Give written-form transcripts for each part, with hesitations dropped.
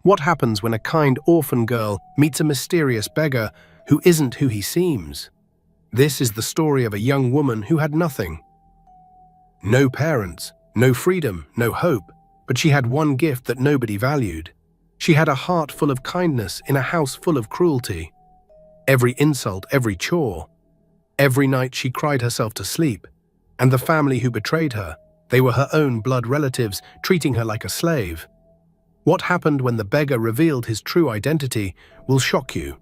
What happens when a kind orphan girl meets a mysterious beggar who isn't who he seems? This is the story of a young woman who had nothing. No parents, no freedom, no hope, but she had one gift that nobody valued. She had a heart full of kindness in a house full of cruelty. Every insult, every chore. Every night she cried herself to sleep, and the family who betrayed her, they were her own blood relatives, treating her like a slave. What happened when the beggar revealed his true identity will shock you.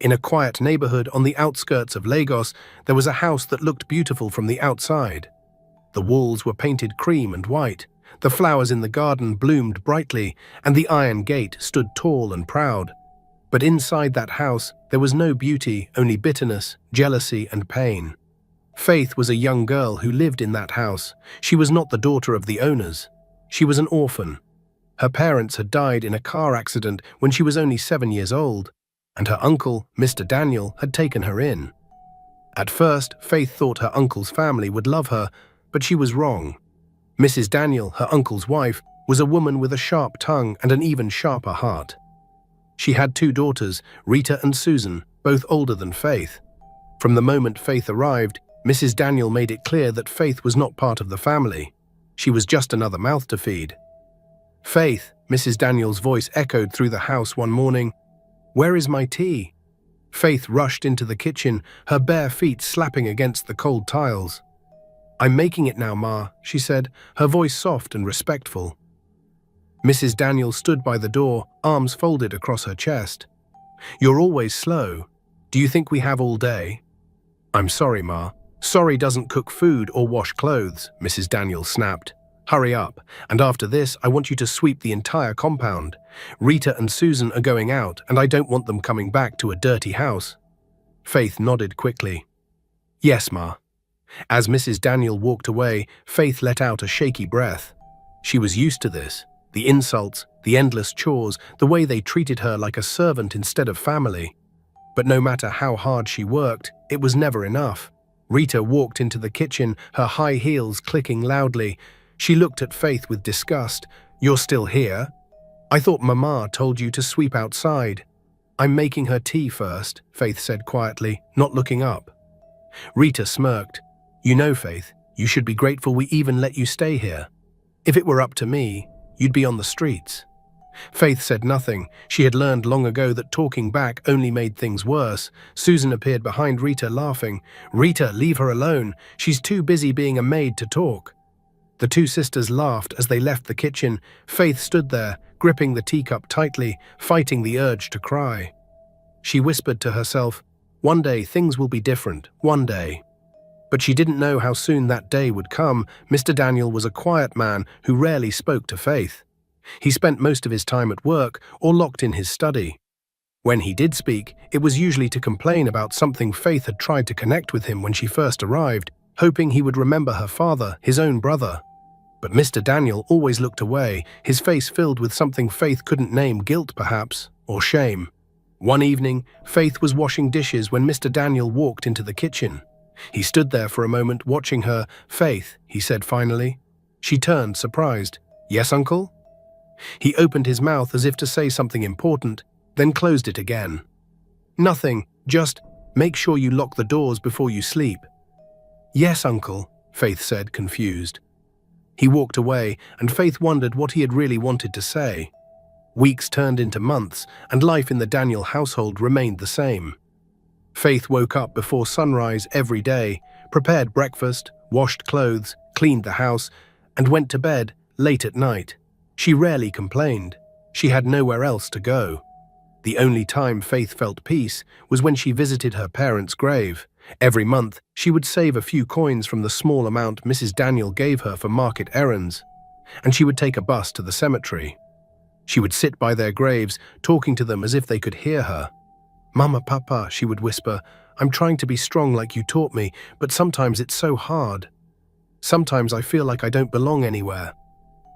In a quiet neighborhood on the outskirts of Lagos, there was a house that looked beautiful from the outside. The walls were painted cream and white, the flowers in the garden bloomed brightly, and the iron gate stood tall and proud. But inside that house, there was no beauty, only bitterness, jealousy, and pain. Faith was a young girl who lived in that house. She was not the daughter of the owners. She was an orphan. Her parents had died in a car accident when she was only 7 years old, and her uncle, Mr. Daniel, had taken her in. At first, Faith thought her uncle's family would love her, but she was wrong. Mrs. Daniel, her uncle's wife, was a woman with a sharp tongue and an even sharper heart. She had 2 daughters, Rita and Susan, both older than Faith. From the moment Faith arrived, Mrs. Daniel made it clear that Faith was not part of the family. She was just another mouth to feed. "Faith," Mrs. Daniel's voice echoed through the house one morning. "Where is my tea?" Faith rushed into the kitchen, her bare feet slapping against the cold tiles. "I'm making it now, Ma," she said, her voice soft and respectful. Mrs. Daniel stood by the door, arms folded across her chest. "You're always slow. Do you think we have all day?" "I'm sorry, Ma. Sorry doesn't cook food or wash clothes," Mrs. Daniel snapped. "Hurry up, and after this I want you to sweep the entire compound. Rita and Susan are going out, and I don't want them coming back to a dirty house." Faith nodded quickly. "Yes, Ma." As Mrs. Daniel walked away, Faith let out a shaky breath. She was used to this. The insults, the endless chores, the way they treated her like a servant instead of family. But no matter how hard she worked, it was never enough. Rita walked into the kitchen, her high heels clicking loudly. She looked at Faith with disgust. "You're still here? I thought Mama told you to sweep outside." "I'm making her tea first," Faith said quietly, not looking up. Rita smirked. "You know, Faith, you should be grateful we even let you stay here. If it were up to me, you'd be on the streets." Faith said nothing. She had learned long ago that talking back only made things worse. Susan appeared behind Rita laughing. "Rita, leave her alone. She's too busy being a maid to talk." The 2 sisters laughed as they left the kitchen. Faith stood there, gripping the teacup tightly, fighting the urge to cry. She whispered to herself, "One day things will be different, one day." But she didn't know how soon that day would come. Mr. Daniel was a quiet man who rarely spoke to Faith. He spent most of his time at work or locked in his study. When he did speak, it was usually to complain about something Faith had tried to connect with him when she first arrived, hoping he would remember her father, his own brother. But Mr. Daniel always looked away, his face filled with something Faith couldn't name, guilt perhaps, or shame. One evening, Faith was washing dishes when Mr. Daniel walked into the kitchen. He stood there for a moment watching her. "Faith," he said finally. She turned, surprised. "Yes, Uncle?" He opened his mouth as if to say something important, then closed it again. "Nothing, just make sure you lock the doors before you sleep." "Yes, Uncle," Faith said, confused. He walked away, and Faith wondered what he had really wanted to say. Weeks turned into months, and life in the Daniel household remained the same. Faith woke up before sunrise every day, prepared breakfast, washed clothes, cleaned the house, and went to bed late at night. She rarely complained. She had nowhere else to go. The only time Faith felt peace was when she visited her parents' grave. Every month, she would save a few coins from the small amount Mrs. Daniel gave her for market errands, and she would take a bus to the cemetery. She would sit by their graves, talking to them as if they could hear her. "Mama, Papa," she would whisper, "I'm trying to be strong like you taught me, but sometimes it's so hard. Sometimes I feel like I don't belong anywhere."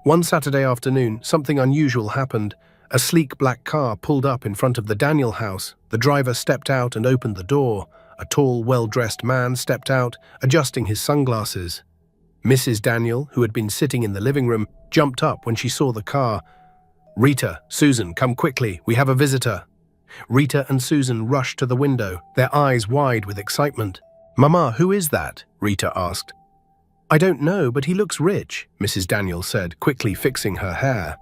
One Saturday afternoon, something unusual happened. A sleek black car pulled up in front of the Daniel house. The driver stepped out and opened the door. A tall, well-dressed man stepped out, adjusting his sunglasses. Mrs. Daniel, who had been sitting in the living room, jumped up when she saw the car. "Rita, Susan, come quickly, we have a visitor." Rita and Susan rushed to the window, their eyes wide with excitement. "Mama, who is that?" Rita asked. "I don't know, but he looks rich," Mrs. Daniel said, quickly fixing her hair.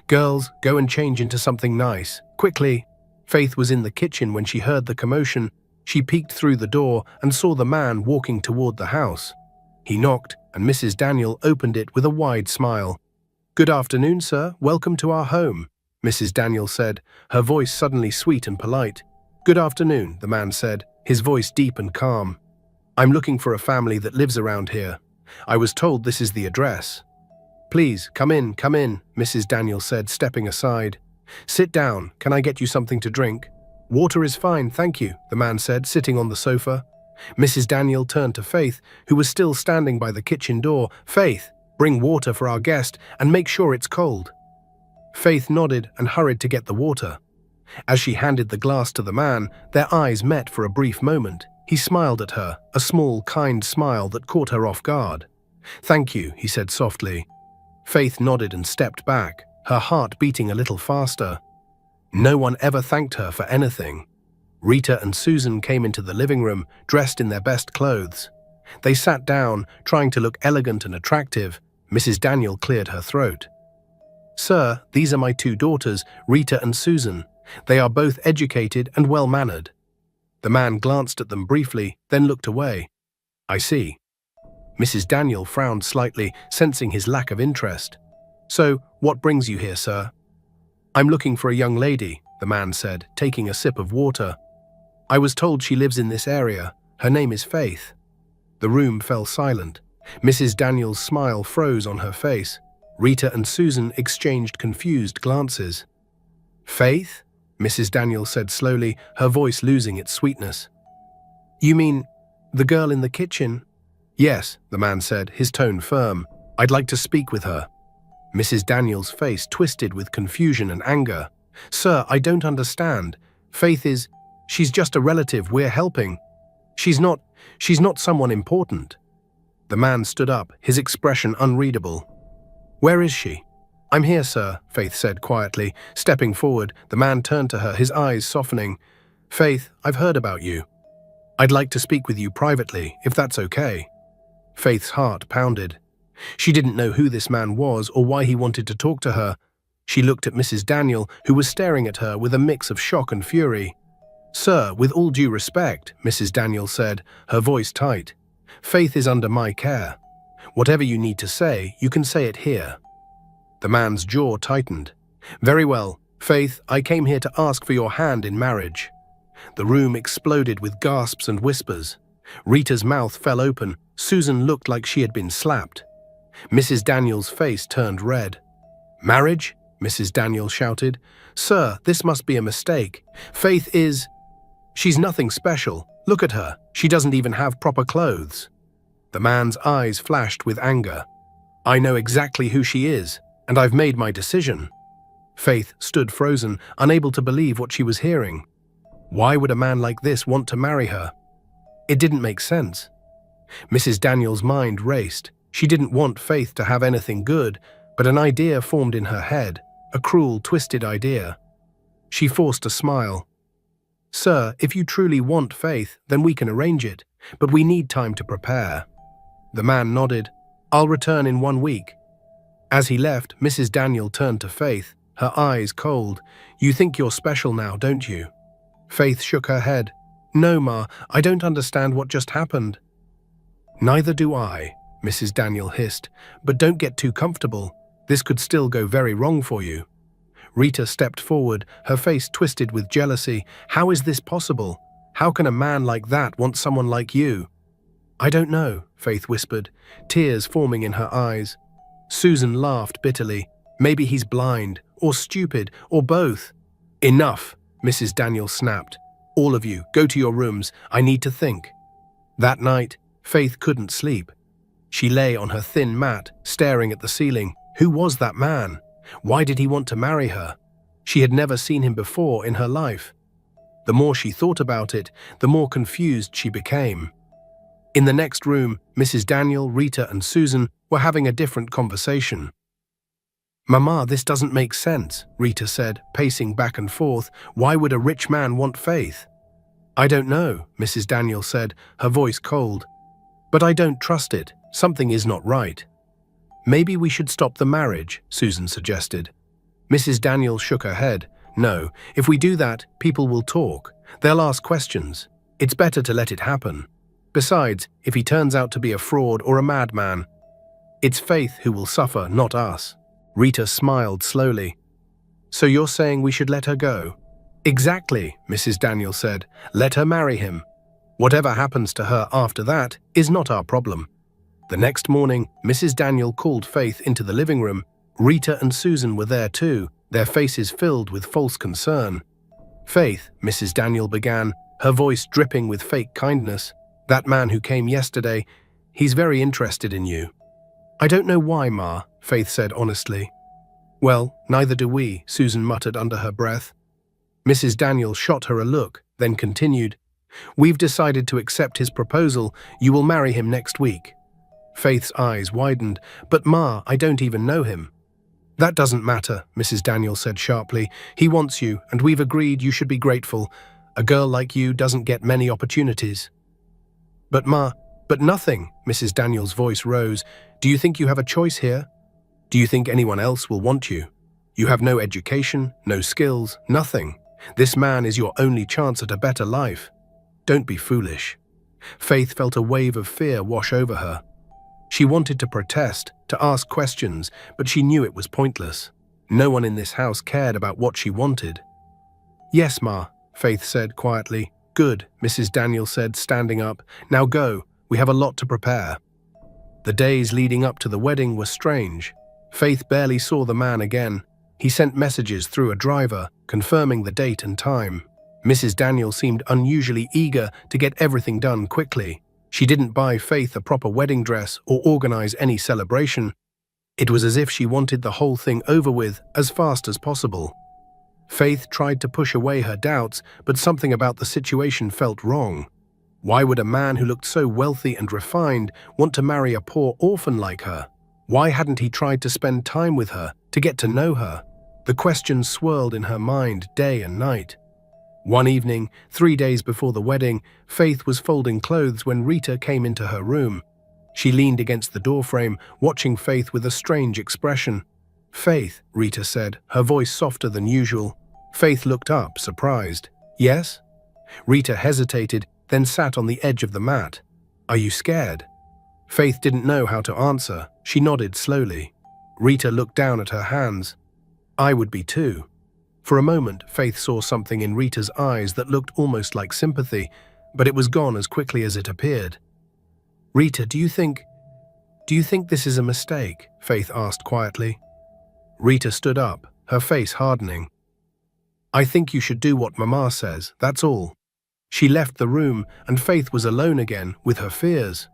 "Girls, go and change into something nice, quickly." Faith was in the kitchen when she heard the commotion. She peeked through the door and saw the man walking toward the house. He knocked, and Mrs. Daniel opened it with a wide smile. "Good afternoon, sir. Welcome to our home," Mrs. Daniel said, her voice suddenly sweet and polite. "Good afternoon," the man said, his voice deep and calm. "I'm looking for a family that lives around here. I was told this is the address." Please, come in, Mrs. Daniel said, stepping aside. "Sit down. Can I get you something to drink?" "Water is fine, thank you," the man said, sitting on the sofa. Mrs. Daniel turned to Faith, who was still standing by the kitchen door. "Faith, bring water for our guest and make sure it's cold." Faith nodded and hurried to get the water. As she handed the glass to the man, their eyes met for a brief moment. He smiled at her, a small, kind smile that caught her off guard. "Thank you," he said softly. Faith nodded and stepped back, her heart beating a little faster. No one ever thanked her for anything. Rita and Susan came into the living room, dressed in their best clothes. They sat down, trying to look elegant and attractive. Mrs. Daniel cleared her throat. "Sir, these are my two daughters, Rita and Susan. They are both educated and well-mannered." The man glanced at them briefly, then looked away. "I see." Mrs. Daniel frowned slightly, sensing his lack of interest. "So, what brings you here, sir?" "I'm looking for a young lady," the man said, taking a sip of water. "I was told she lives in this area. Her name is Faith." The room fell silent. Mrs. Daniel's smile froze on her face. Rita and Susan exchanged confused glances. "Faith?" Mrs. Daniel said slowly, her voice losing its sweetness. "You mean the girl in the kitchen?" "Yes," the man said, his tone firm. "I'd like to speak with her." Mrs. Daniel's face twisted with confusion and anger. "Sir, I don't understand. She's just a relative we're helping. She's not someone important." The man stood up, his expression unreadable. "Where is she?" "I'm here, sir," Faith said quietly. Stepping forward, the man turned to her, his eyes softening. "Faith, I've heard about you. I'd like to speak with you privately, if that's okay." Faith's heart pounded. She didn't know who this man was or why he wanted to talk to her. She looked at Mrs. Daniel, who was staring at her with a mix of shock and fury. "Sir, with all due respect," Mrs. Daniel said, her voice tight. "Faith is under my care. Whatever you need to say, you can say it here." The man's jaw tightened. "Very well, Faith, I came here to ask for your hand in marriage." The room exploded with gasps and whispers. Rita's mouth fell open. Susan looked like she had been slapped. Mrs. Daniel's face turned red. "Marriage?" Mrs. Daniel shouted. "Sir, this must be a mistake. Faith is... She's nothing special. Look at her. She doesn't even have proper clothes." The man's eyes flashed with anger. "I know exactly who she is, and I've made my decision." Faith stood frozen, unable to believe what she was hearing. Why would a man like this want to marry her? It didn't make sense. Mrs. Daniel's mind raced. She didn't want Faith to have anything good, but an idea formed in her head, a cruel, twisted idea. She forced a smile. "Sir, if you truly want Faith, then we can arrange it, but we need time to prepare." The man nodded. "I'll return in 1 week." As he left, Mrs. Daniel turned to Faith, her eyes cold. "You think you're special now, don't you?" Faith shook her head. "No, Ma, I don't understand what just happened." "Neither do I," Mrs. Daniel hissed, "but don't get too comfortable. This could still go very wrong for you." Rita stepped forward, her face twisted with jealousy. "How is this possible? How can a man like that want someone like you?" "I don't know," Faith whispered, tears forming in her eyes. Susan laughed bitterly. "Maybe he's blind, or stupid, or both." "Enough," Mrs. Daniel snapped. "All of you, go to your rooms. I need to think." That night, Faith couldn't sleep. She lay on her thin mat, staring at the ceiling. Who was that man? Why did he want to marry her? She had never seen him before in her life. The more she thought about it, the more confused she became. In the next room, Mrs. Daniel, Rita, and Susan were having a different conversation. "Mama, this doesn't make sense," Rita said, pacing back and forth. "Why would a rich man want Faith?" "I don't know," Mrs. Daniel said, her voice cold. "But I don't trust it. Something is not right." "Maybe we should stop the marriage," Susan suggested. Mrs. Daniel shook her head. "No, if we do that, people will talk. They'll ask questions. It's better to let it happen. Besides, if he turns out to be a fraud or a madman, it's Faith who will suffer, not us." Rita smiled slowly. "So you're saying we should let her go?" "Exactly," Mrs. Daniel said. "Let her marry him. Whatever happens to her after that is not our problem." The next morning, Mrs. Daniel called Faith into the living room. Rita and Susan were there too, their faces filled with false concern. "Faith," Mrs. Daniel began, her voice dripping with fake kindness, "that man who came yesterday, he's very interested in you." "I don't know why, Ma," Faith said honestly. "Well, neither do we," Susan muttered under her breath. Mrs. Daniel shot her a look, then continued, "We've decided to accept his proposal. You will marry him next week." Faith's eyes widened. "But Ma, I don't even know him." "That doesn't matter," Mrs. Daniel said sharply. "He wants you, and we've agreed you should be grateful. A girl like you doesn't get many opportunities." "But Ma, but nothing," Mrs. Daniel's voice rose. "Do you think you have a choice here? Do you think anyone else will want you? You have no education, no skills, nothing. This man is your only chance at a better life. Don't be foolish." Faith felt a wave of fear wash over her. She wanted to protest, to ask questions, but she knew it was pointless. No one in this house cared about what she wanted. "Yes, Ma," Faith said quietly. "Good," Mrs. Daniel said, standing up. "Now go, we have a lot to prepare." The days leading up to the wedding were strange. Faith barely saw the man again. He sent messages through a driver, confirming the date and time. Mrs. Daniel seemed unusually eager to get everything done quickly. She didn't buy Faith a proper wedding dress or organize any celebration. It was as if she wanted the whole thing over with as fast as possible. Faith tried to push away her doubts, but something about the situation felt wrong. Why would a man who looked so wealthy and refined want to marry a poor orphan like her? Why hadn't he tried to spend time with her, to get to know her? The questions swirled in her mind day and night. One evening, 3 days before the wedding, Faith was folding clothes when Rita came into her room. She leaned against the doorframe, watching Faith with a strange expression. "Faith," Rita said, her voice softer than usual. Faith looked up, surprised. "Yes?" Rita hesitated, then sat on the edge of the mat. "Are you scared?" Faith didn't know how to answer. She nodded slowly. Rita looked down at her hands. "I would be too." For a moment, Faith saw something in Rita's eyes that looked almost like sympathy, but it was gone as quickly as it appeared. "Rita, do you think this is a mistake?" Faith asked quietly. Rita stood up, her face hardening. "I think you should do what Mama says, that's all." She left the room, and Faith was alone again with her fears.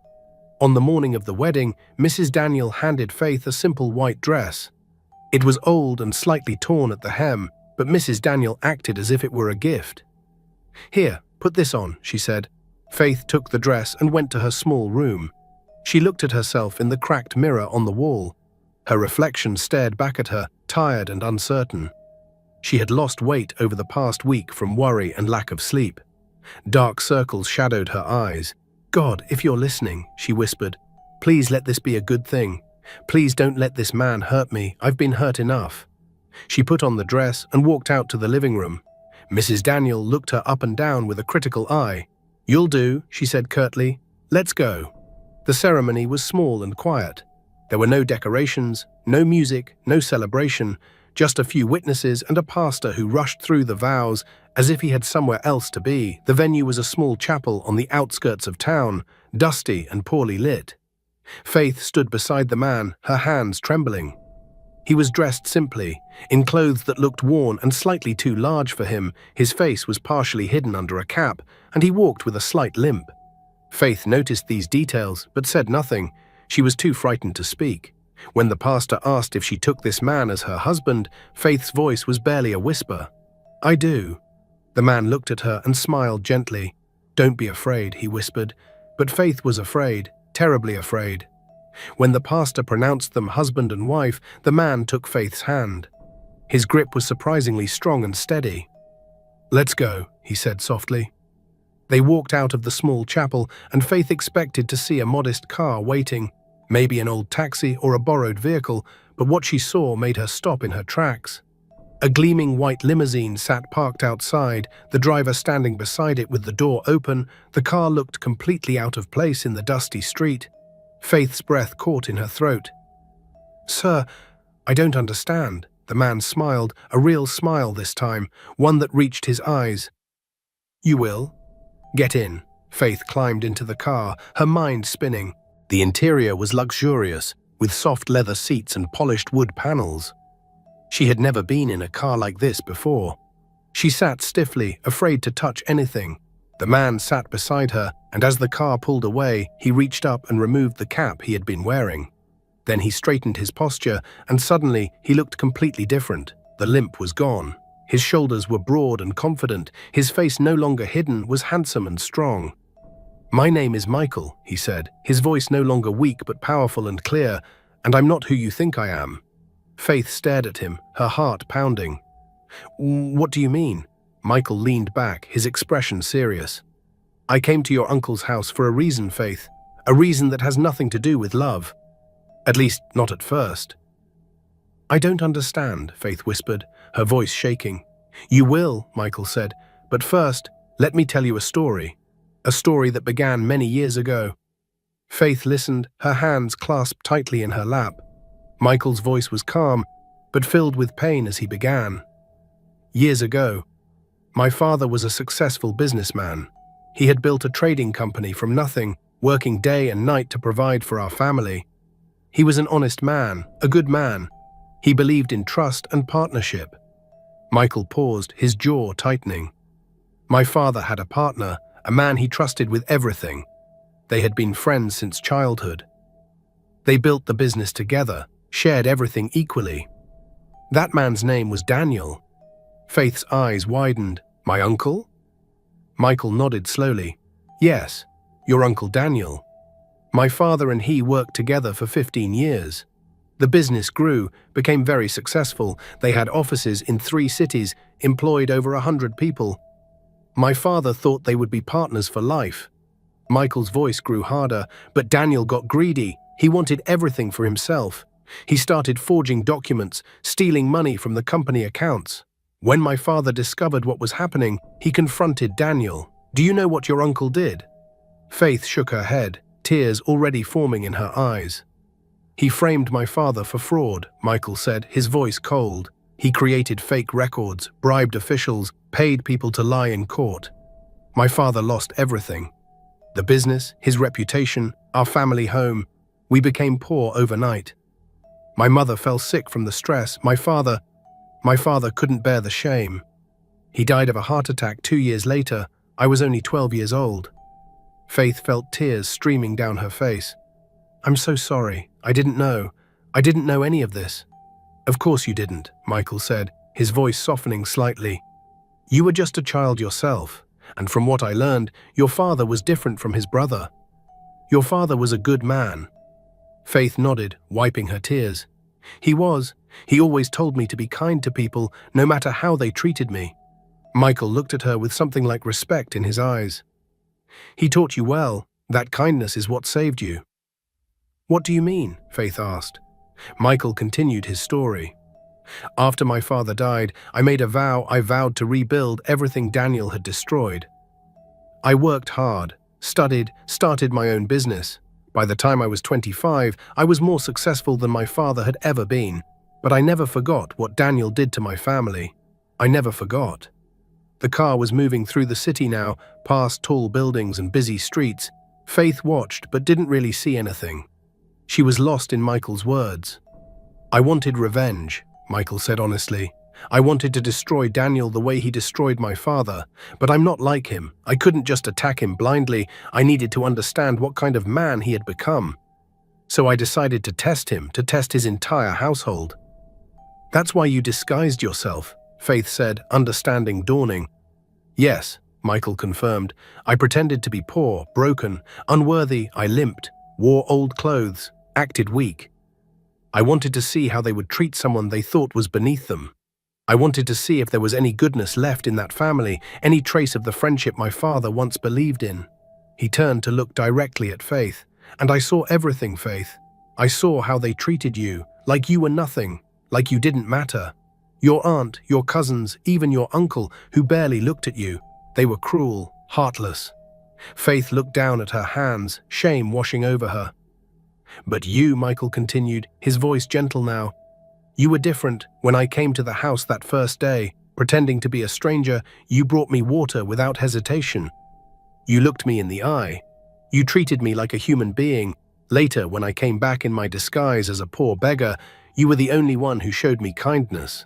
On the morning of the wedding, Mrs. Daniel handed Faith a simple white dress. It was old and slightly torn at the hem, but Mrs. Daniel acted as if it were a gift. "Here, put this on," she said. Faith took the dress and went to her small room. She looked at herself in the cracked mirror on the wall. Her reflection stared back at her, tired and uncertain. She had lost weight over the past week from worry and lack of sleep. Dark circles shadowed her eyes. "God, if you're listening," she whispered, "please let this be a good thing. Please don't let this man hurt me. I've been hurt enough." She put on the dress and walked out to the living room. Mrs. Daniel looked her up and down with a critical eye. "You'll do," she said curtly. "Let's go." The ceremony was small and quiet. There were no decorations, no music, no celebration, just a few witnesses and a pastor who rushed through the vows as if he had somewhere else to be. The venue was a small chapel on the outskirts of town, dusty and poorly lit. Faith stood beside the man, her hands trembling. He was dressed simply, in clothes that looked worn and slightly too large for him. His face was partially hidden under a cap, and he walked with a slight limp. Faith noticed these details, but said nothing. She was too frightened to speak. When the pastor asked if she took this man as her husband, Faith's voice was barely a whisper. "I do." The man looked at her and smiled gently. "Don't be afraid," he whispered. But Faith was afraid, terribly afraid. When the pastor pronounced them husband and wife, the man took Faith's hand. His grip was surprisingly strong and steady. "Let's go," he said softly. They walked out of the small chapel, and Faith expected to see a modest car waiting, maybe an old taxi or a borrowed vehicle, but what she saw made her stop in her tracks. A gleaming white limousine sat parked outside, the driver standing beside it with the door open. The car looked completely out of place in the dusty street. Faith's breath caught in her throat. "Sir, I don't understand." The man smiled, a real smile this time, one that reached his eyes. "You will? Get in." Faith climbed into the car, her mind spinning. The interior was luxurious, with soft leather seats and polished wood panels. She had never been in a car like this before. She sat stiffly, afraid to touch anything. The man sat beside her, and as the car pulled away, he reached up and removed the cap he had been wearing. Then he straightened his posture, and suddenly he looked completely different. The limp was gone. His shoulders were broad and confident. His face, no longer hidden, was handsome and strong. "My name is Michael," he said, his voice no longer weak but powerful and clear, "and I'm not who you think I am." Faith stared at him, her heart pounding. "What do you mean?" Michael leaned back, his expression serious. "I came to your uncle's house for a reason, Faith. A reason that has nothing to do with love. At least, not at first." "I don't understand," Faith whispered, her voice shaking. "You will," Michael said, "but first, let me tell you a story. A story that began many years ago." Faith listened, her hands clasped tightly in her lap. Michael's voice was calm, but filled with pain as he began. "Years ago, my father was a successful businessman. He had built a trading company from nothing, working day and night to provide for our family. He was an honest man, a good man. He believed in trust and partnership." Michael paused, his jaw tightening. "My father had a partner, a man he trusted with everything. They had been friends since childhood. They built the business together, shared everything equally. That man's name was Daniel." Faith's eyes widened. "My uncle?" Michael nodded slowly. "Yes, your Uncle Daniel. My father and he worked together for 15 years. The business grew, became very successful. They had offices in 3 cities, employed over 100 people. My father thought they would be partners for life." Michael's voice grew harder, but Daniel got greedy. He wanted everything for himself. He started forging documents, stealing money from the company accounts. When my father discovered what was happening, he confronted Daniel. "Do you know what your uncle did?" Faith shook her head, tears already forming in her eyes. "He framed my father for fraud," Michael said, his voice cold. "He created fake records, bribed officials, paid people to lie in court. My father lost everything. The business, his reputation, our family home. We became poor overnight. My mother fell sick from the stress. My father couldn't bear the shame. He died of a heart attack 2 years later. I was only 12 years old." Faith felt tears streaming down her face. "I'm so sorry. I didn't know. I didn't know any of this." "Of course you didn't," Michael said, his voice softening slightly. "You were just a child yourself, and from what I learned, your father was different from his brother. Your father was a good man." Faith nodded, wiping her tears. "He was. He always told me to be kind to people, no matter how they treated me." Michael looked at her with something like respect in his eyes. "He taught you well. That kindness is what saved you." "What do you mean?" Faith asked. Michael continued his story. "After my father died, I made a vow. I vowed to rebuild everything Daniel had destroyed. I worked hard, studied, started my own business. By the time I was 25, I was more successful than my father had ever been. But I never forgot what Daniel did to my family. I never forgot." The car was moving through the city now, past tall buildings and busy streets. Faith watched but didn't really see anything. She was lost in Michael's words. "I wanted revenge," Michael said honestly. "I wanted to destroy Daniel the way he destroyed my father. But I'm not like him. I couldn't just attack him blindly. I needed to understand what kind of man he had become. So I decided to test him, to test his entire household." "That's why you disguised yourself," Faith said, understanding dawning. "Yes," Michael confirmed. "I pretended to be poor, broken, unworthy. I limped, wore old clothes. acted weak. I wanted to see how they would treat someone they thought was beneath them. I wanted to see if there was any goodness left in that family, any trace of the friendship my father once believed in. He turned to look directly at Faith, and I saw everything, Faith. I saw how they treated you, like you were nothing, like you didn't matter. Your aunt, your cousins, even your uncle, who barely looked at you, they were cruel, heartless. Faith looked down at her hands, shame washing over her. But you, Michael continued, his voice gentle now, you were different. When I came to the house that first day, pretending to be a stranger, you brought me water without hesitation. You looked me in the eye. You treated me like a human being. Later, when I came back in my disguise as a poor beggar, you were the only one who showed me kindness.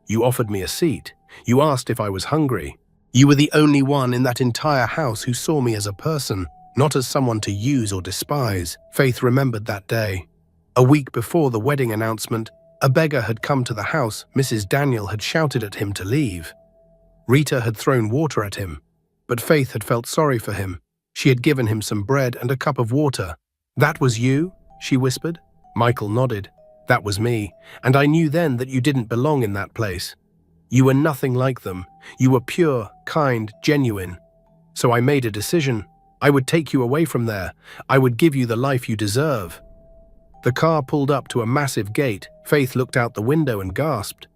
You offered me a seat. You asked if I was hungry. You were the only one in that entire house who saw me as a person, not as someone to use or despise. Faith remembered that day. A week before the wedding announcement, a beggar had come to the house. Mrs. Daniel had shouted at him to leave. Rita had thrown water at him, but Faith had felt sorry for him. She had given him some bread and a cup of water. That was you? She whispered. Michael nodded. That was me, and I knew then that you didn't belong in that place. You were nothing like them. You were pure, kind, genuine. So I made a decision. I would take you away from there. I would give you the life you deserve. The car pulled up to a massive gate. Faith looked out the window and gasped.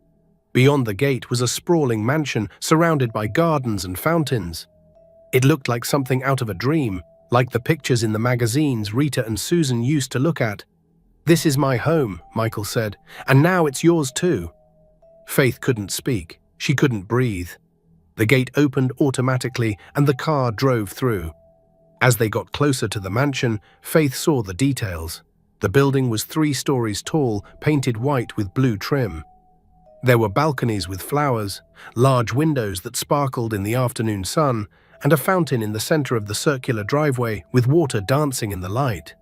Beyond the gate was a sprawling mansion surrounded by gardens and fountains. It looked like something out of a dream, like the pictures in the magazines Rita and Susan used to look at. This is my home, Michael said, and now it's yours too. Faith couldn't speak. She couldn't breathe. The gate opened automatically and the car drove through. As they got closer to the mansion, Faith saw the details. The building was 3 stories tall, painted white with blue trim. There were balconies with flowers, large windows that sparkled in the afternoon sun, and a fountain in the center of the circular driveway with water dancing in the light.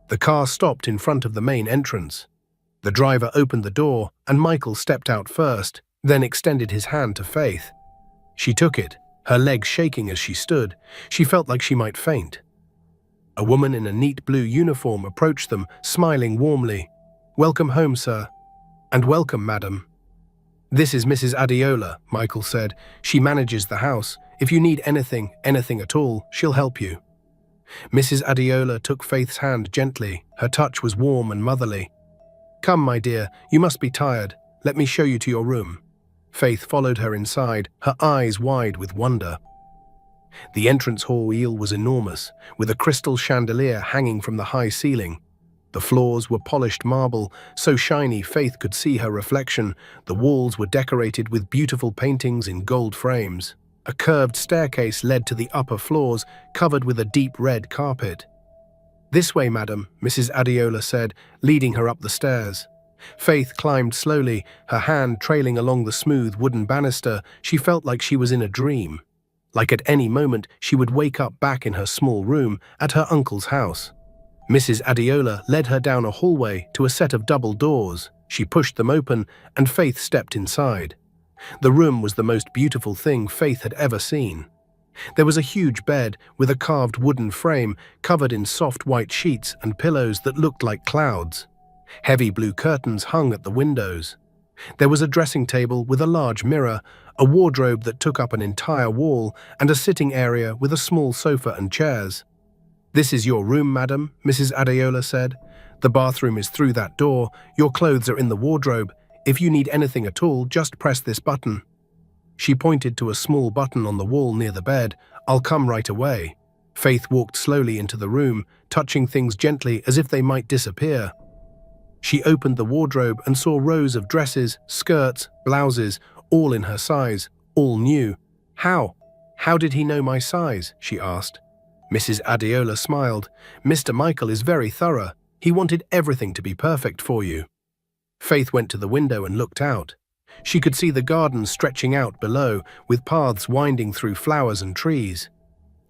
The car stopped in front of the main entrance. The driver opened the door, and Michael stepped out first, then extended his hand to Faith. She took it, her legs shaking as she stood. She felt like she might faint. A woman in a neat blue uniform approached them, smiling warmly. "Welcome home, sir." "And welcome, madam." "This is Mrs. Adeola," Michael said. "She manages the house. If you need anything at all, she'll help you." Mrs. Adeola took Faith's hand gently. Her touch was warm and motherly. "Come, my dear, you must be tired. Let me show you to your room." Faith followed her inside, her eyes wide with wonder. The entrance hall was enormous, with a crystal chandelier hanging from the high ceiling. The floors were polished marble, so shiny Faith could see her reflection. The walls were decorated with beautiful paintings in gold frames. A curved staircase led to the upper floors, covered with a deep red carpet. "This way, madam," Mrs. Adeola said, leading her up the stairs. Faith climbed slowly, her hand trailing along the smooth wooden banister. She felt like she was in a dream. Like at any moment, she would wake up back in her small room at her uncle's house. Mrs. Adeola led her down a hallway to a set of double doors. She pushed them open, and Faith stepped inside. The room was the most beautiful thing Faith had ever seen. There was a huge bed with a carved wooden frame covered in soft white sheets and pillows that looked like clouds. Heavy blue curtains hung at the windows. There was a dressing table with a large mirror, a wardrobe that took up an entire wall, and a sitting area with a small sofa and chairs. "This is your room, madam," Mrs. Adeola said. "The bathroom is through that door. Your clothes are in the wardrobe. If you need anything at all, just press this button." She pointed to a small button on the wall near the bed. "I'll come right away." Faith walked slowly into the room, touching things gently as if they might disappear. She opened the wardrobe and saw rows of dresses, skirts, blouses, all in her size, all new. How did he know my size?" she asked. Mrs. Adeola smiled. "Mr. Michael is very thorough. He wanted everything to be perfect for you." Faith went to the window and looked out. She could see the garden stretching out below, with paths winding through flowers and trees.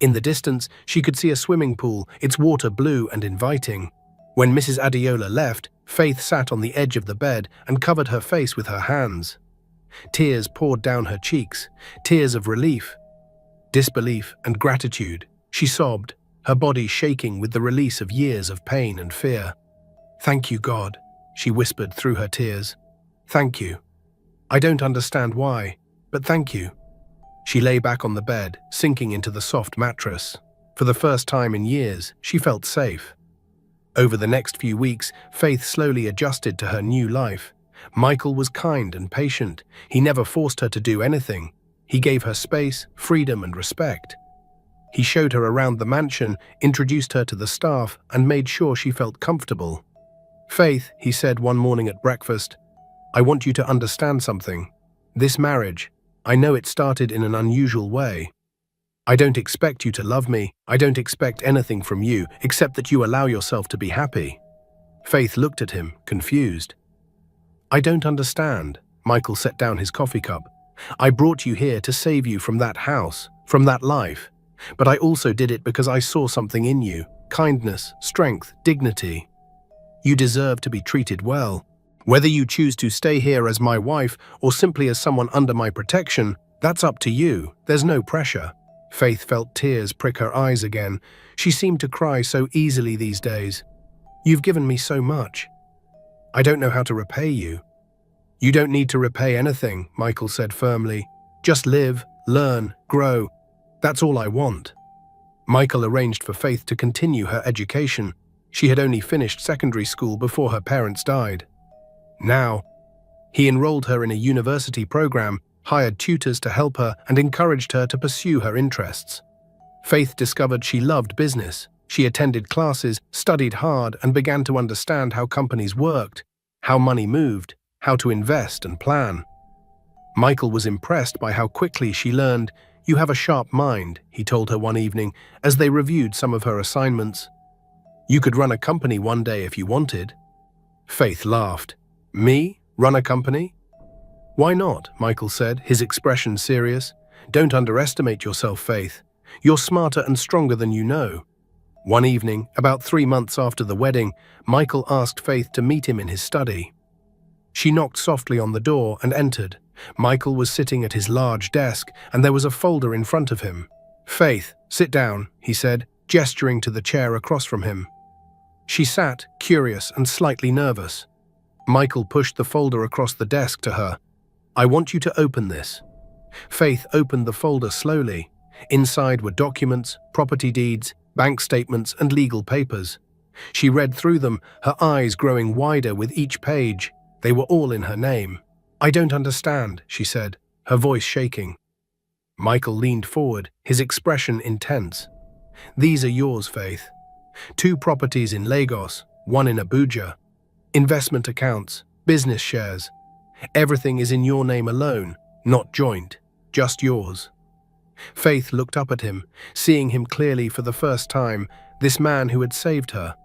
In the distance, she could see a swimming pool, its water blue and inviting. When Mrs. Adeola left, Faith sat on the edge of the bed and covered her face with her hands. Tears poured down her cheeks, tears of relief, disbelief, and gratitude. She sobbed, her body shaking with the release of years of pain and fear. "Thank you, God," she whispered through her tears. "Thank you. I don't understand why, but thank you." She lay back on the bed, sinking into the soft mattress. For the first time in years, she felt safe. Over the next few weeks, Faith slowly adjusted to her new life. Michael was kind and patient. He never forced her to do anything. He gave her space, freedom, and respect. He showed her around the mansion, introduced her to the staff, and made sure she felt comfortable. "Faith," he said one morning at breakfast, "I want you to understand something. This marriage, I know it started in an unusual way. I don't expect you to love me. I don't expect anything from you except that you allow yourself to be happy." Faith looked at him, confused. "I don't understand." Michael set down his coffee cup. "I brought you here to save you from that house, from that life. But I also did it because I saw something in you: kindness, strength, dignity. You deserve to be treated well. Whether you choose to stay here as my wife or simply as someone under my protection, that's up to you. There's no pressure." Faith felt tears prick her eyes again. She seemed to cry so easily these days. "You've given me so much. I don't know how to repay you." "You don't need to repay anything," Michael said firmly. "Just live, learn, grow. That's all I want." Michael arranged for Faith to continue her education. She had only finished secondary school before her parents died. Now, he enrolled her in a university program, hired tutors to help her, and encouraged her to pursue her interests. Faith discovered she loved business. She attended classes, studied hard, and began to understand how companies worked, how money moved, how to invest and plan. Michael was impressed by how quickly she learned. "You have a sharp mind," he told her one evening as they reviewed some of her assignments. "You could run a company one day if you wanted." Faith laughed. "Me? Run a company?" "Why not?" Michael said, his expression serious. "Don't underestimate yourself, Faith. You're smarter and stronger than you know." One evening, about 3 months after the wedding, Michael asked Faith to meet him in his study. She knocked softly on the door and entered. Michael was sitting at his large desk, and there was a folder in front of him. "Faith, sit down," he said, gesturing to the chair across from him. She sat, curious and slightly nervous. Michael pushed the folder across the desk to her. "I want you to open this." Faith opened the folder slowly. Inside were documents, property deeds, bank statements, and legal papers. She read through them, her eyes growing wider with each page. They were all in her name. "I don't understand," she said, her voice shaking. Michael leaned forward, his expression intense. "These are yours, Faith. 2 properties in Lagos, 1 in Abuja. Investment accounts, business shares. Everything is in your name alone, not joint, just yours." Faith looked up at him, seeing him clearly for the first time, this man who had saved her,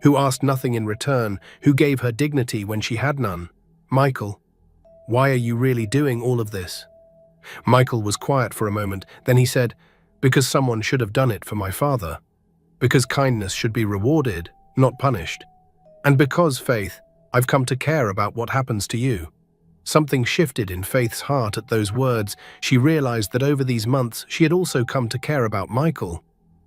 who asked nothing in return, who gave her dignity when she had none. "Michael, why are you really doing all of this?" Michael was quiet for a moment, then he said, "Because someone should have done it for my father. Because kindness should be rewarded, not punished. And because, Faith, I've come to care about what happens to you." Something shifted in Faith's heart at those words. She realized that over these months she had also come to care about Michael.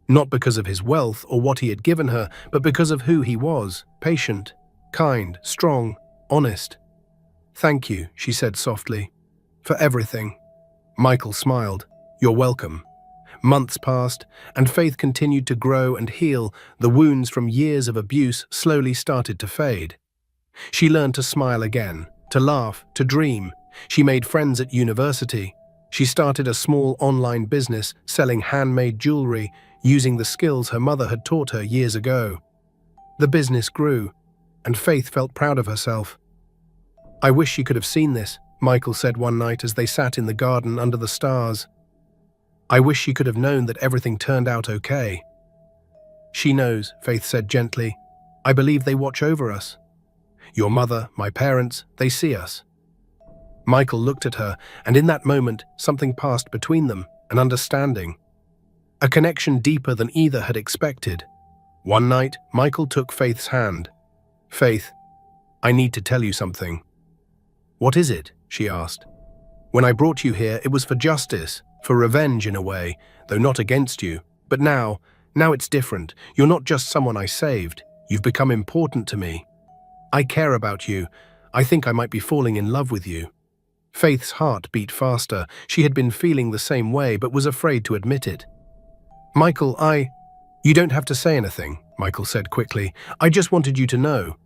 Not because of his wealth or what he had given her, but because of who he was: patient, kind, strong, honest. "Thank you," she said softly, "for everything." Michael smiled. "You're welcome." Months passed, and Faith continued to grow and heal. The wounds from years of abuse slowly started to fade. She learned to smile again, to laugh, to dream. She made friends at university. She started a small online business selling handmade jewelry, using the skills her mother had taught her years ago. The business grew, and Faith felt proud of herself. "I wish she could have seen this," Michael said one night as they sat in the garden under the stars. "I wish she could have known that everything turned out okay." "She knows," Faith said gently. "I believe they watch over us. Your mother, my parents, they see us." Michael looked at her, and in that moment, something passed between them, an understanding. A connection deeper than either had expected. One night, Michael took Faith's hand. "Faith, I need to tell you something." "What is it?" she asked. "When I brought you here, it was for justice, for revenge in a way, though not against you. But now it's different. You're not just someone I saved. You've become important to me. I care about you. I think I might be falling in love with you." Faith's heart beat faster. She had been feeling the same way but was afraid to admit it. "Michael, You don't have to say anything," Michael said quickly. "I just wanted you to know.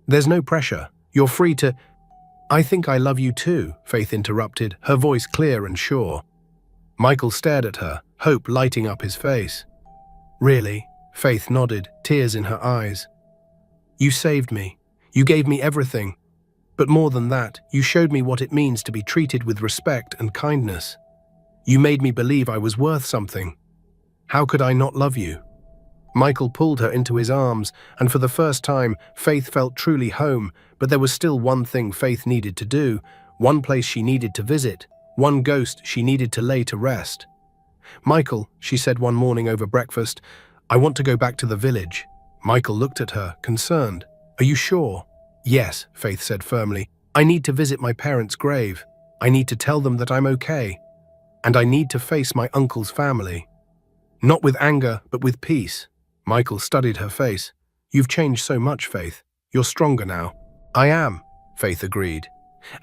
There's no pressure. You're free to—" "I think I love you too," Faith interrupted, her voice clear and sure. Michael stared at her, hope lighting up his face. "Really?" Faith nodded, tears in her eyes. "You saved me. You gave me everything. But more than that, you showed me what it means to be treated with respect and kindness. You made me believe I was worth something. How could I not love you?" Michael pulled her into his arms, and for the first time, Faith felt truly home, but there was still one thing Faith needed to do, one place she needed to visit, one ghost she needed to lay to rest. "Michael," she said one morning over breakfast, "I want to go back to the village." Michael looked at her, concerned. "Are you sure?" "Yes," Faith said firmly. "I need to visit my parents' grave. I need to tell them that I'm okay. And I need to face my uncle's family. Not with anger, but with peace." Michael studied her face. "You've changed so much, Faith. You're stronger now." "I am," Faith agreed.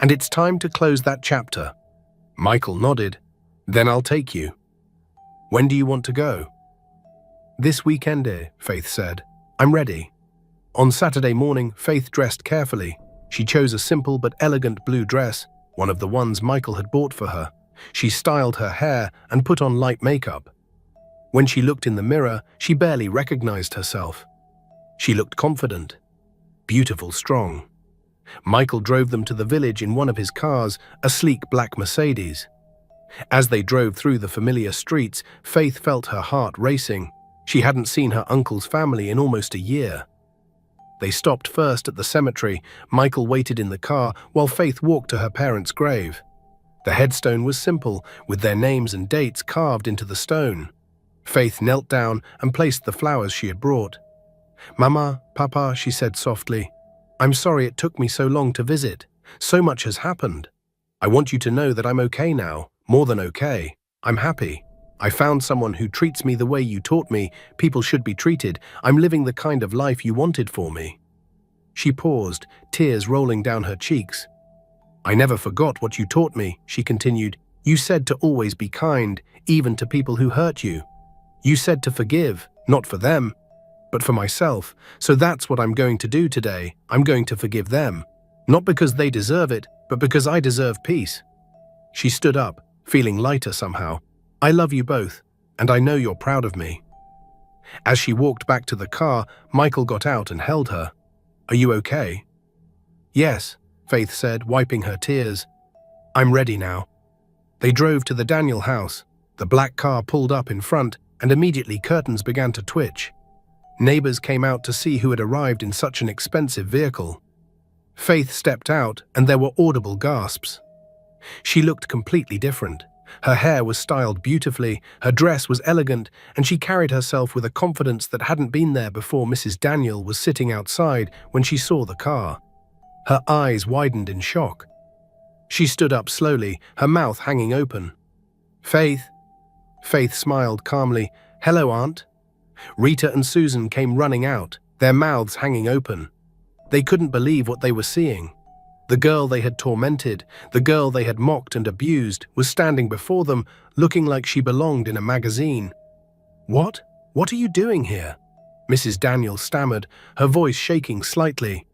"And it's time to close that chapter." Michael nodded. "Then I'll take you." "When do you want to go?" "This weekend, Faith said. "I'm ready." On Saturday morning, Faith dressed carefully. She chose a simple but elegant blue dress, one of the ones Michael had bought for her. She styled her hair and put on light makeup. When she looked in the mirror, she barely recognized herself. She looked confident, beautiful, strong. Michael drove them to the village in one of his cars, a sleek black Mercedes. As they drove through the familiar streets, Faith felt her heart racing. She hadn't seen her uncle's family in almost a year. They stopped first at the cemetery. Michael waited in the car while Faith walked to her parents' grave. The headstone was simple, with their names and dates carved into the stone. Faith knelt down and placed the flowers she had brought. "Mama, Papa," she said softly, "I'm sorry it took me so long to visit. So much has happened. I want you to know that I'm okay now, more than okay. I'm happy. I found someone who treats me the way you taught me people should be treated. I'm living the kind of life you wanted for me." She paused, tears rolling down her cheeks. "I never forgot what you taught me," she continued. "You said to always be kind, even to people who hurt you. You said to forgive, not for them, but for myself. So that's what I'm going to do today. I'm going to forgive them. Not because they deserve it, but because I deserve peace." She stood up, feeling lighter somehow. "I love you both, and I know you're proud of me." As she walked back to the car, Michael got out and held her. "Are you okay?" "Yes," Faith said, wiping her tears. "I'm ready now." They drove to the Daniel house. The black car pulled up in front, and immediately curtains began to twitch. Neighbors came out to see who had arrived in such an expensive vehicle. Faith stepped out, and there were audible gasps. She looked completely different. Her hair was styled beautifully, her dress was elegant, and she carried herself with a confidence that hadn't been there before Mrs. Daniel was sitting outside when she saw the car. Her eyes widened in shock. She stood up slowly, her mouth hanging open. "Faith." Faith smiled calmly. "Hello, Aunt." Rita and Susan came running out, their mouths hanging open. They couldn't believe what they were seeing. The girl they had tormented, the girl they had mocked and abused, was standing before them, looking like she belonged in a magazine. What? What are you doing here?" Mrs. Daniel stammered, her voice shaking slightly.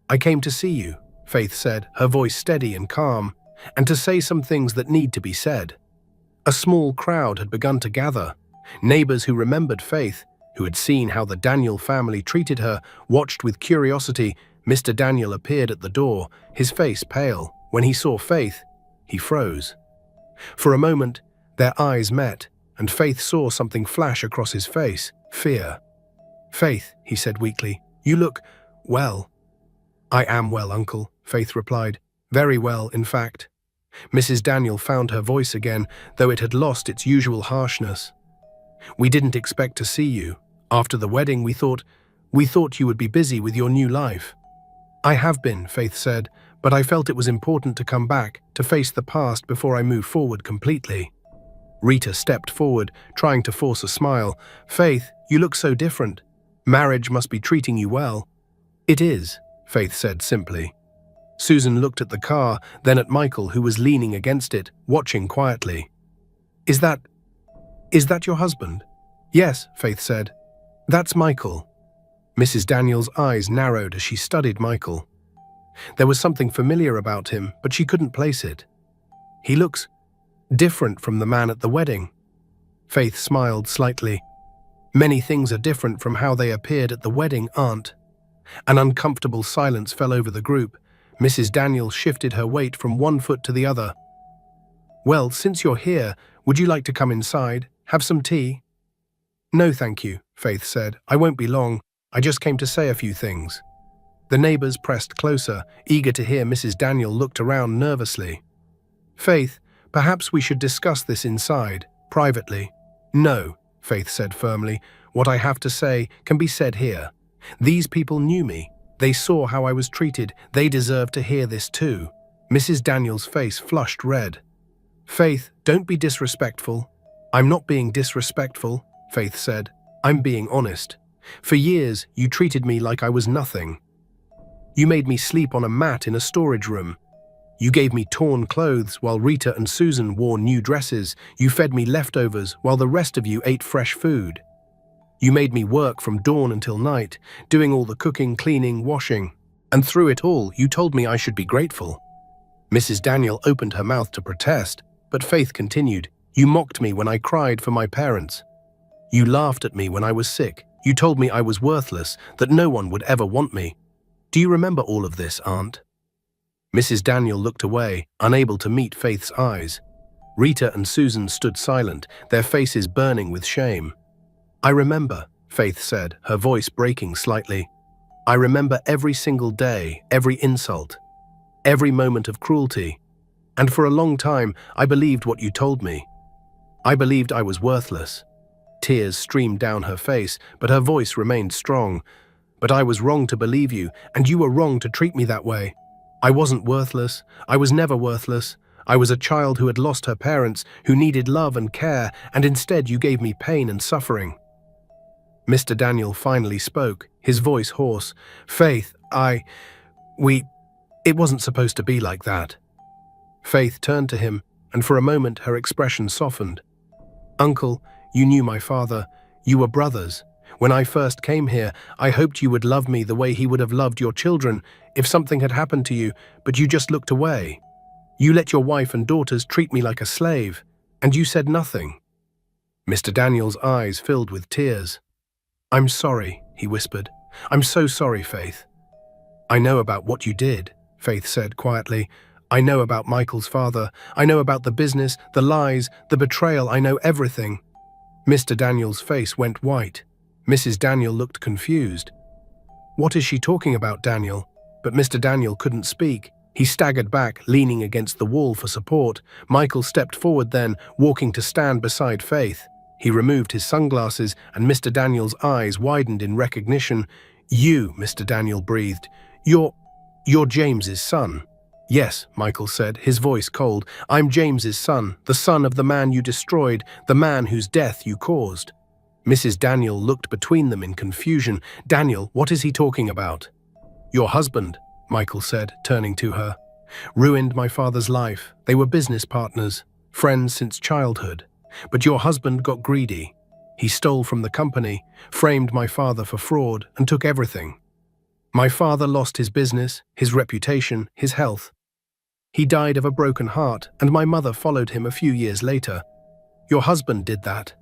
"I came to see you," Faith said, her voice steady and calm, "and to say some things that need to be said." A small crowd had begun to gather. Neighbors who remembered Faith, who had seen how the Daniel family treated her, watched with curiosity. Mr. Daniel appeared at the door, his face pale. When he saw Faith, he froze. For a moment, their eyes met, and Faith saw something flash across his face, fear. "Faith," he said weakly, "you look well." "I am well, Uncle," Faith replied. "Very well, in fact." Mrs. Daniel found her voice again, though it had lost its usual harshness. "We didn't expect to see you. After the wedding, we thought you would be busy with your new life." "I have been," Faith said, "but I felt it was important to come back, to face the past before I move forward completely." Rita stepped forward, trying to force a smile. "Faith, you look so different. Marriage must be treating you well." "It is," Faith said simply. Susan looked at the car, then at Michael, who was leaning against it, watching quietly. Is that your husband? Yes, Faith said. That's Michael. Mrs. Daniels' eyes narrowed as she studied Michael. There was something familiar about him, but she couldn't place it. He looks different from the man at the wedding. Faith smiled slightly. Many things are different from how they appeared at the wedding, Aunt. An uncomfortable silence fell over the group. Mrs. Daniels shifted her weight from one foot to the other. Well, since you're here, would you like to come inside? Have some tea? No, thank you, Faith said. I won't be long. I just came to say a few things. The neighbors pressed closer, eager to hear. Mrs. Daniel looked around nervously. Faith, perhaps we should discuss this inside, privately. No, Faith said firmly. What I have to say can be said here. These people knew me. They saw how I was treated. They deserve to hear this too. Mrs. Daniels' face flushed red. Faith, don't be disrespectful. I'm not being disrespectful, Faith said. I'm being honest. For years, you treated me like I was nothing. You made me sleep on a mat in a storage room. You gave me torn clothes while Rita and Susan wore new dresses. You fed me leftovers while the rest of you ate fresh food. You made me work from dawn until night, doing all the cooking, cleaning, washing. And through it all, you told me I should be grateful. Mrs. Daniel opened her mouth to protest, but Faith continued. You mocked me when I cried for my parents. You laughed at me when I was sick. You told me I was worthless, that no one would ever want me. Do you remember all of this, Aunt? Mrs. Daniel looked away, unable to meet Faith's eyes. Rita and Susan stood silent, their faces burning with shame. I remember, Faith said, her voice breaking slightly. I remember every single day, every insult, every moment of cruelty. And for a long time, I believed what you told me. I believed I was worthless. Tears streamed down her face, but her voice remained strong. But I was wrong to believe you, and you were wrong to treat me that way. I wasn't worthless. I was never worthless. I was a child who had lost her parents, who needed love and care, and instead you gave me pain and suffering. Mr. Daniel finally spoke, his voice hoarse. Faith, it wasn't supposed to be like that. Faith turned to him, and for a moment her expression softened. Uncle, you knew my father. You were brothers. When I first came here, I hoped you would love me the way he would have loved your children if something had happened to you, but you just looked away. You let your wife and daughters treat me like a slave, and you said nothing. Mr. Daniel's eyes filled with tears. I'm sorry, he whispered. I'm so sorry, Faith. I know about what you did, Faith said quietly. I know about Michael's father. I know about the business, the lies, the betrayal. I know everything. Mr. Daniel's face went white. Mrs. Daniel looked confused. What is she talking about, Daniel? But Mr. Daniel couldn't speak. He staggered back, leaning against the wall for support. Michael stepped forward then, walking to stand beside Faith. He removed his sunglasses, and Mr. Daniel's eyes widened in recognition. You, Mr. Daniel breathed. You're James's son. Yes, Michael said, his voice cold. I'm James's son, the son of the man you destroyed, the man whose death you caused. Mrs. Daniel looked between them in confusion. Daniel, what is he talking about? Your husband, Michael said, turning to her. Ruined my father's life. They were business partners, friends since childhood. But your husband got greedy. He stole from the company, framed my father for fraud, and took everything. My father lost his business, his reputation, his health. He died of a broken heart, and my mother followed him a few years later. Your husband did that.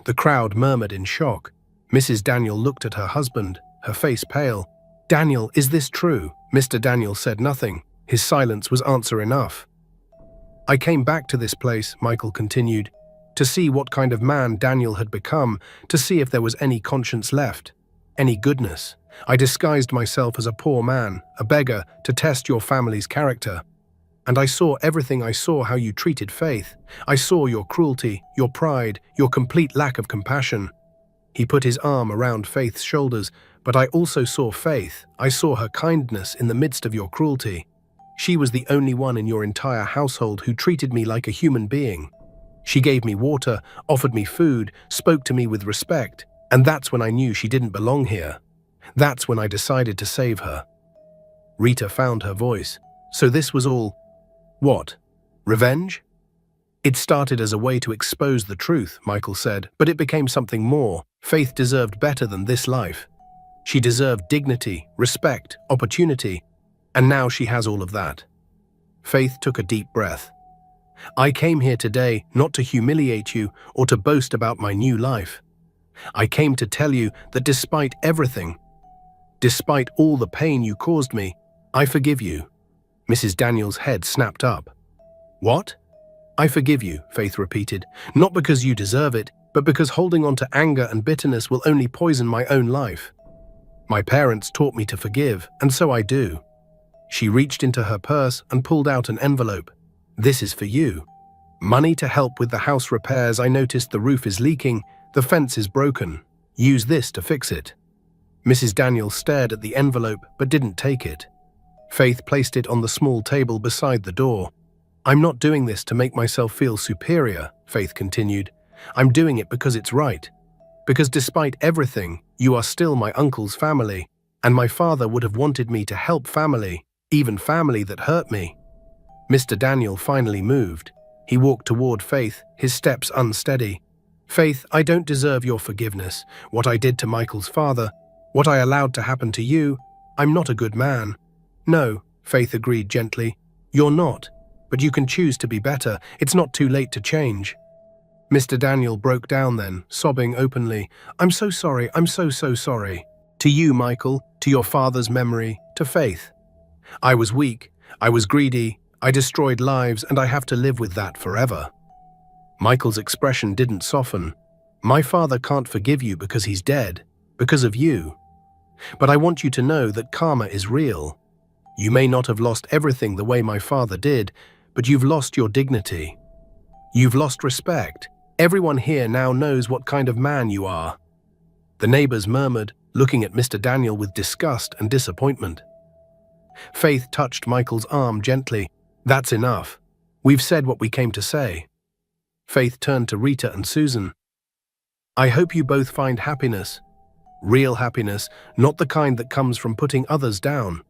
The crowd murmured in shock. Mrs. Daniel looked at her husband, her face pale. Daniel, is this true? Mr. Daniel said nothing. His silence was answer enough. I came back to this place, Michael continued, to see what kind of man Daniel had become, to see if there was any conscience left, any goodness. I disguised myself as a poor man, a beggar, to test your family's character. And I saw everything. I saw how you treated Faith. I saw your cruelty, your pride, your complete lack of compassion. He put his arm around Faith's shoulders, but I also saw Faith. I saw her kindness in the midst of your cruelty. She was the only one in your entire household who treated me like a human being. She gave me water, offered me food, spoke to me with respect, and that's when I knew she didn't belong here. That's when I decided to save her. Rita found her voice. So this was all… what? Revenge? It started as a way to expose the truth, Michael said, but it became something more. Faith deserved better than this life. She deserved dignity, respect, opportunity, and now she has all of that. Faith took a deep breath. I came here today not to humiliate you or to boast about my new life. I came to tell you that despite everything, despite all the pain you caused me, I forgive you. Mrs. Daniels' head snapped up. What? I forgive you, Faith repeated, not because you deserve it, but because holding on to anger and bitterness will only poison my own life. My parents taught me to forgive, and so I do. She reached into her purse and pulled out an envelope. This is for you. Money to help with the house repairs. I noticed the roof is leaking, the fence is broken. Use this to fix it. Mrs. Daniels stared at the envelope but didn't take it. Faith placed it on the small table beside the door. I'm not doing this to make myself feel superior, Faith continued. I'm doing it because it's right. Because despite everything, you are still my uncle's family, and my father would have wanted me to help family, even family that hurt me. Mr. Daniel finally moved. He walked toward Faith, his steps unsteady. Faith, I don't deserve your forgiveness. What I did to Michael's father, what I allowed to happen to you, I'm not a good man. No, Faith agreed gently. You're not, but you can choose to be better. It's not too late to change. Mr. Daniel broke down then, sobbing openly. I'm so sorry, I'm so sorry. To you, Michael, to your father's memory, to Faith. I was weak, I was greedy, I destroyed lives, and I have to live with that forever. Michael's expression didn't soften. My father can't forgive you because he's dead, because of you. But I want you to know that karma is real. You may not have lost everything the way my father did, but you've lost your dignity. You've lost respect. Everyone here now knows what kind of man you are. The neighbors murmured, looking at Mr. Daniel with disgust and disappointment. Faith touched Michael's arm gently. That's enough. We've said what we came to say. Faith turned to Rita and Susan. I hope you both find happiness. Real happiness, not the kind that comes from putting others down.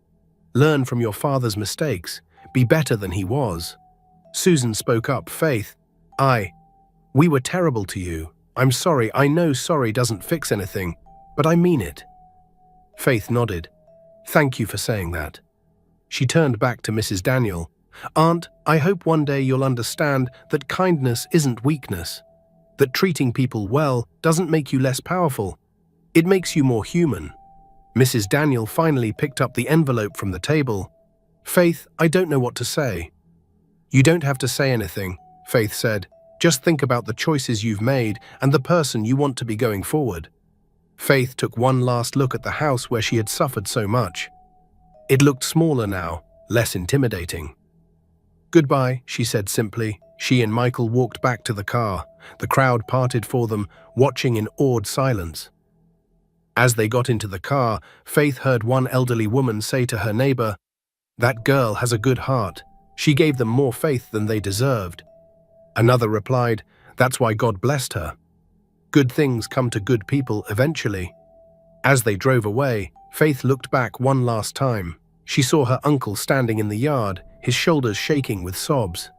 Learn from your father's mistakes. Be better than he was. Susan spoke up. Faith, we were terrible to you. I'm sorry. I know sorry doesn't fix anything, but I mean it. Faith nodded. Thank you for saying that. She turned back to Mrs. Daniel. Aunt, I hope one day you'll understand that kindness isn't weakness, that treating people well doesn't make you less powerful. It makes you more human. Mrs. Daniel finally picked up the envelope from the table. Faith, I don't know what to say. You don't have to say anything, Faith said. Just think about the choices you've made and the person you want to be going forward. Faith took one last look at the house where she had suffered so much. It looked smaller now, less intimidating. Goodbye, she said simply. She and Michael walked back to the car. The crowd parted for them, watching in awed silence. As they got into the car, Faith heard one elderly woman say to her neighbor, "That girl has a good heart. She gave them more faith than they deserved." Another replied, "That's why God blessed her." Good things come to good people eventually. As they drove away, Faith looked back one last time. She saw her uncle standing in the yard, his shoulders shaking with sobs.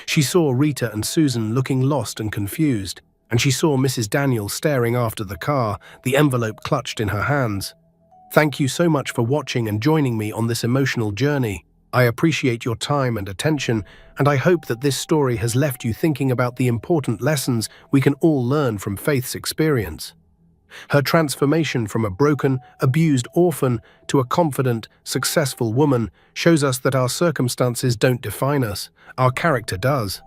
She saw Rita and Susan looking lost and confused, and she saw Mrs. Daniel staring after the car, the envelope clutched in her hands. Thank you so much for watching and joining me on this emotional journey. I appreciate your time and attention, and I hope that this story has left you thinking about the important lessons we can all learn from Faith's experience. Her transformation from a broken, abused orphan to a confident, successful woman shows us that our circumstances don't define us, our character does.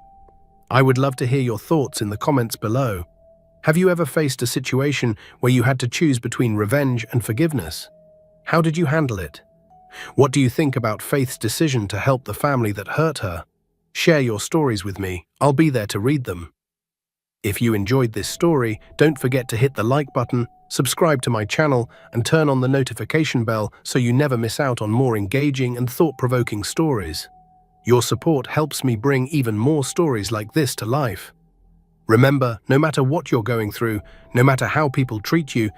I would love to hear your thoughts in the comments below. Have you ever faced a situation where you had to choose between revenge and forgiveness? How did you handle it? What do you think about Faith's decision to help the family that hurt her? Share your stories with me. I'll be there to read them. If you enjoyed this story, don't forget to hit the like button, subscribe to my channel, and turn on the notification bell so you never miss out on more engaging and thought-provoking stories. Your support helps me bring even more stories like this to life. Remember, no matter what you're going through, no matter how people treat you,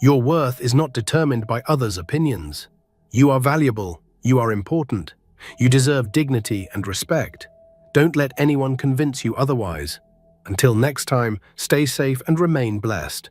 your worth is not determined by others' opinions. You are valuable, You are important. You deserve dignity and respect. Don't let anyone convince you otherwise. Until next time, stay safe and remain blessed.